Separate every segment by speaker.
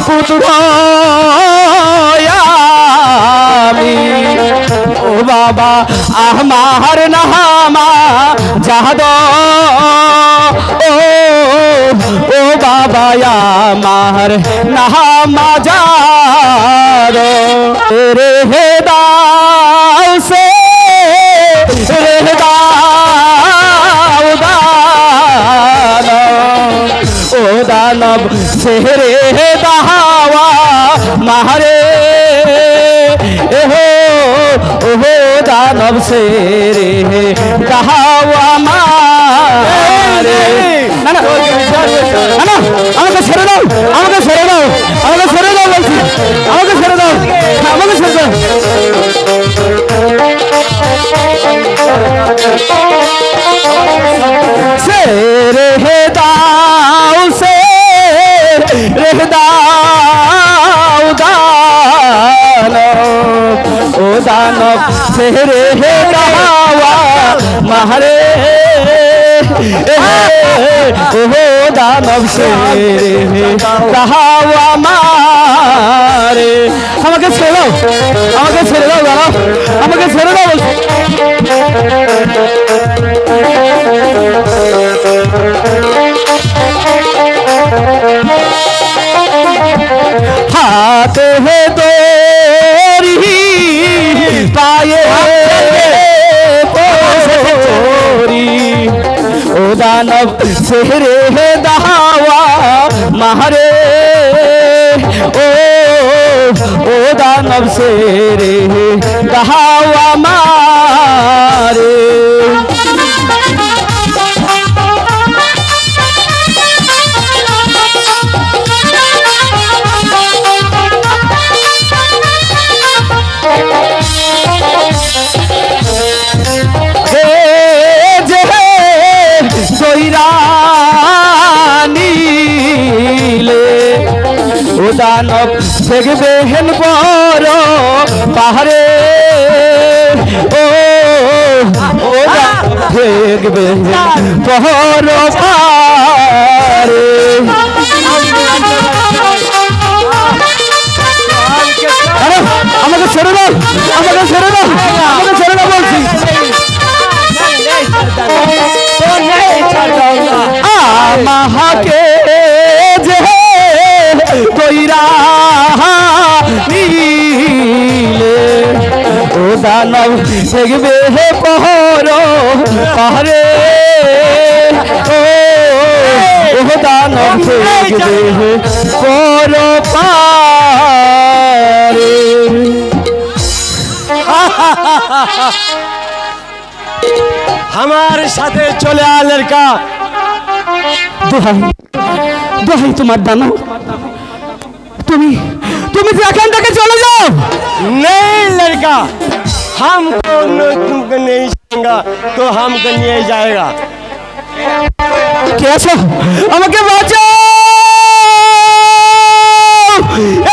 Speaker 1: পুত্র আমি ও বাবা আমার নামা জাহাদ ও বাবা আমার নামা জাহাদ রে দাও সে রে দাও ও দানব সে রে দাওয়া মারে ওহো দানব সে রে দাওয়া মারে না না না আমাকে ছেড়ে দাও আমাকে ছেড়ে দাও আমাকে ছেড়ে দাও বলছি আমাকে ছেড়ে দাও আমাকে ছেড়ে দাও সে রে দাও সে রে দাও দানব ও দানব সে রে দাওয়া মারে ও দানব সে রে দাওয়া মারে আমাকে ছেড়ে দাও আমাকে ছেড়ে দাও দাঁড়াও আমাকে ছেড়ে দাও হাতে হে দড়ি পায়ে পরি ও দানব সে রে দাওয়া মারে ও দানব সে রে দাওয়া মারে দানব দেখবে হেন বড় পাহাড়ে ও দেখবে বড় পাহাড়ে আমাকে ছেড়ে দাও আমাকে ছেড়ে দাও আমাকে ছেড়ে দাও বলছি আমাকে যে কইরা নিলে ও দানব দেখবে হে পহর পাহাড়ে ও দানব দেখবে হে পর পাহাড়ে
Speaker 2: আমার সাথে চলে আ লড়কা
Speaker 1: দোহাই দোহাই তোমার দানব তুমি তুমি এখান থেকে চলে যাও
Speaker 2: नहीं लड़का हमको तुमको नहीं संगा तो हमको नहीं जाएगा
Speaker 1: কে আছো আমাকে বাঁচাও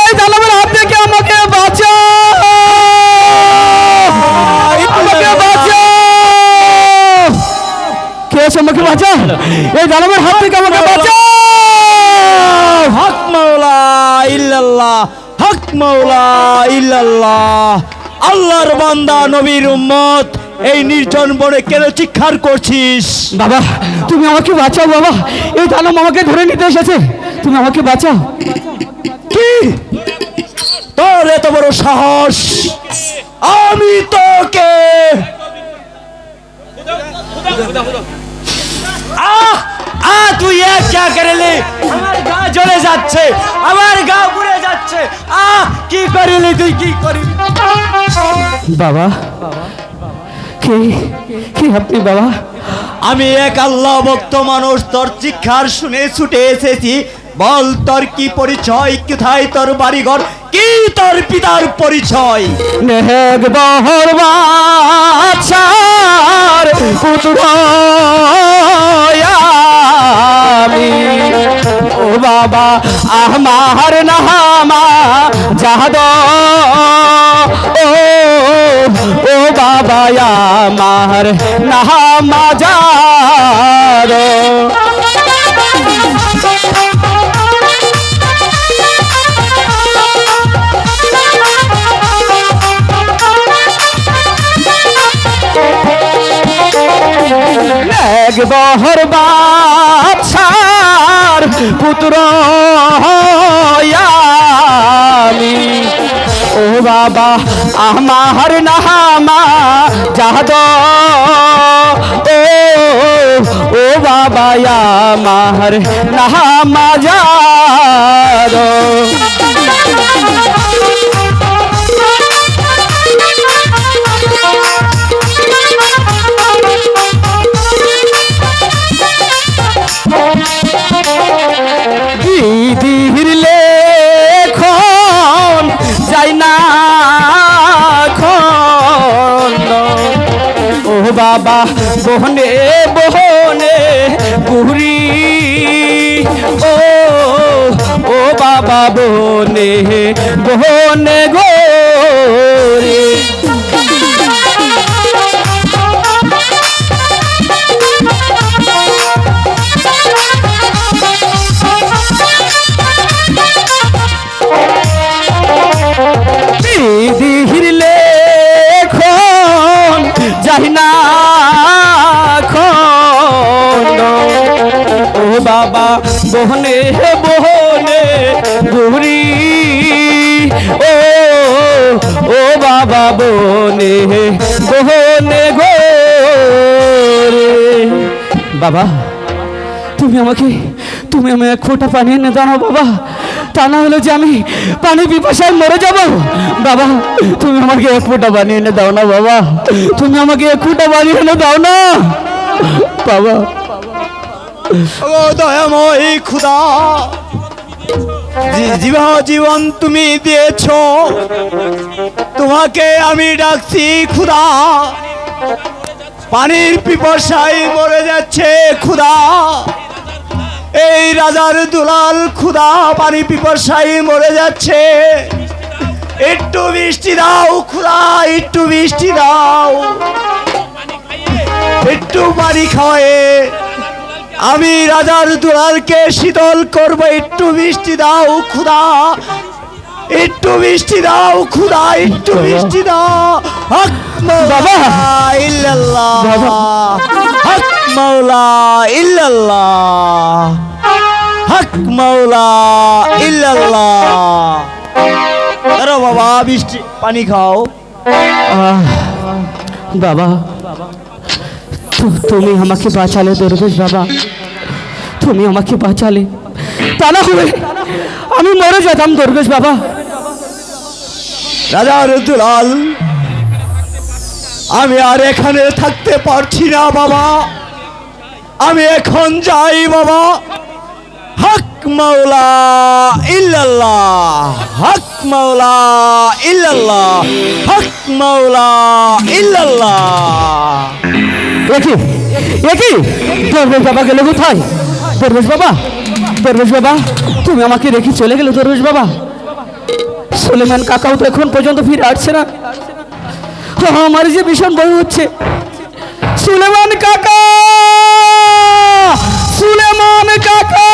Speaker 1: এই দানবের হাত থেকে আমাকে বাঁচাও আমাকে বাঁচাও কে আছো আমাকে বাঁচাও এই দানবের হাত থেকে আমাকে বাঁচাও
Speaker 2: हक मौला इल्लल्लाह हक मौला इल्लल्लाह আল্লাহর বান্দা নবীর উম্মত এই নির্জন বনে কেন চিৎকার করছিস
Speaker 1: বাবা তুমি আমাকে বাঁচাও বাবা এই দানব আমাকে ধরে নিতে এসেছে তুমি আমাকে বাঁচাও
Speaker 2: কি তোর এত বড় সাহস আমি তোকে তুই क्या करेली আমার গা জ্বলে যাচ্ছে আমার গা পুড়ে যাচ্ছে কি করিলি তুই কি করিলি
Speaker 1: বাবা কে কে আপনি বাবা
Speaker 2: আমি এক আল্লাহ ভক্ত মানুষ তোর চিৎকার শুনে ছুটে এসেছি বল তোর কি পরিচয় কোথায় তোর বাড়িঘর কি তোর পিতার পরিচয়
Speaker 1: নেক বহর বাদশার পুত্র আমি ও বাবা আমার নামা জাহাদ ও বাবা আমার নামা জাহাদ এক বহর বাদশার পুত্র আমি। ও বাবা আমার নামা যাদ, ও বাবা আমার নামা যাদ। দিদির লেখন যাই না খন্ড, ও বাবা বহনে বহনে গুহরি, ও বাবা বনে বহনে গোরে। দিদির লেখন যাই না খন্ড, ও বাবা বহনে বহনে ঘুরি, ও বাবা বনে বহনে গোরে। বাবা তুমি আমাকে এক ফোঁটা পানি এনে দাও না বাবা, তা না হলে যে আমি পানি পিপাসায় মরে যাব। বাবা তুমি আমাকে এক ফোঁটা পানি এনে দাও না বাবা, তুমি আমাকে এক ফোঁটা পানি এনে দাও না বাবা।
Speaker 2: ও দয়াময় খুদা, জীবন তুমি দিয়েছ, তোমাকে আমি ডাকছি খুদা। পানির পিপাসায় মরে যাচ্ছে খুদা, এই রাজার দুলাল খুদা পানি পিপাসায় মরে যাচ্ছে। একটু বৃষ্টি দাও খুদা, একটু বৃষ্টি দাও, একটু পানি খাওয়ায়ে আমি রাজার দুলালকে শীতল করব। একটু বৃষ্টি দাও খুদা, একটু বৃষ্টি দাও খুদা, একটু বৃষ্টি দাও। হক মাওলা ইল্লাল্লাহ, হক মাওলা ইল্লাল্লাহ, হক মাওলা ইল্লাল্লাহ। আরে বাবা বৃষ্টি পানি খাও।
Speaker 1: বাবা তুমি আমাকে বাঁচালে দরবেশ বাবা, তুমি আমাকে বাঁচালে, তা না হলে আমি মরে যেতাম দরবেশ বাবা।
Speaker 2: রাজার দুলাল আমি আর এখানে থাকতে পারছি না বাবা, আমি এখন যাই বাবা। হক মাওলা ইল্লাল্লাহ, হক মাওলা ইল্লাল্লাহ, হক মাওলা ইল্লাল্লাহ।
Speaker 1: একই দরবেশ বাবা গেলে কোথায়? দরবেশ বাবা, দরবেশ বাবা তুমি আমাকে রেখে চলে গেলে দরবেশ বাবা। সুলেমান কাকাও তো এখন পর্যন্ত ফিরে আসছে না, আমার যে ভীষণ ভয় হচ্ছে। সুলেমান কাকা, সুলেমান কাকা,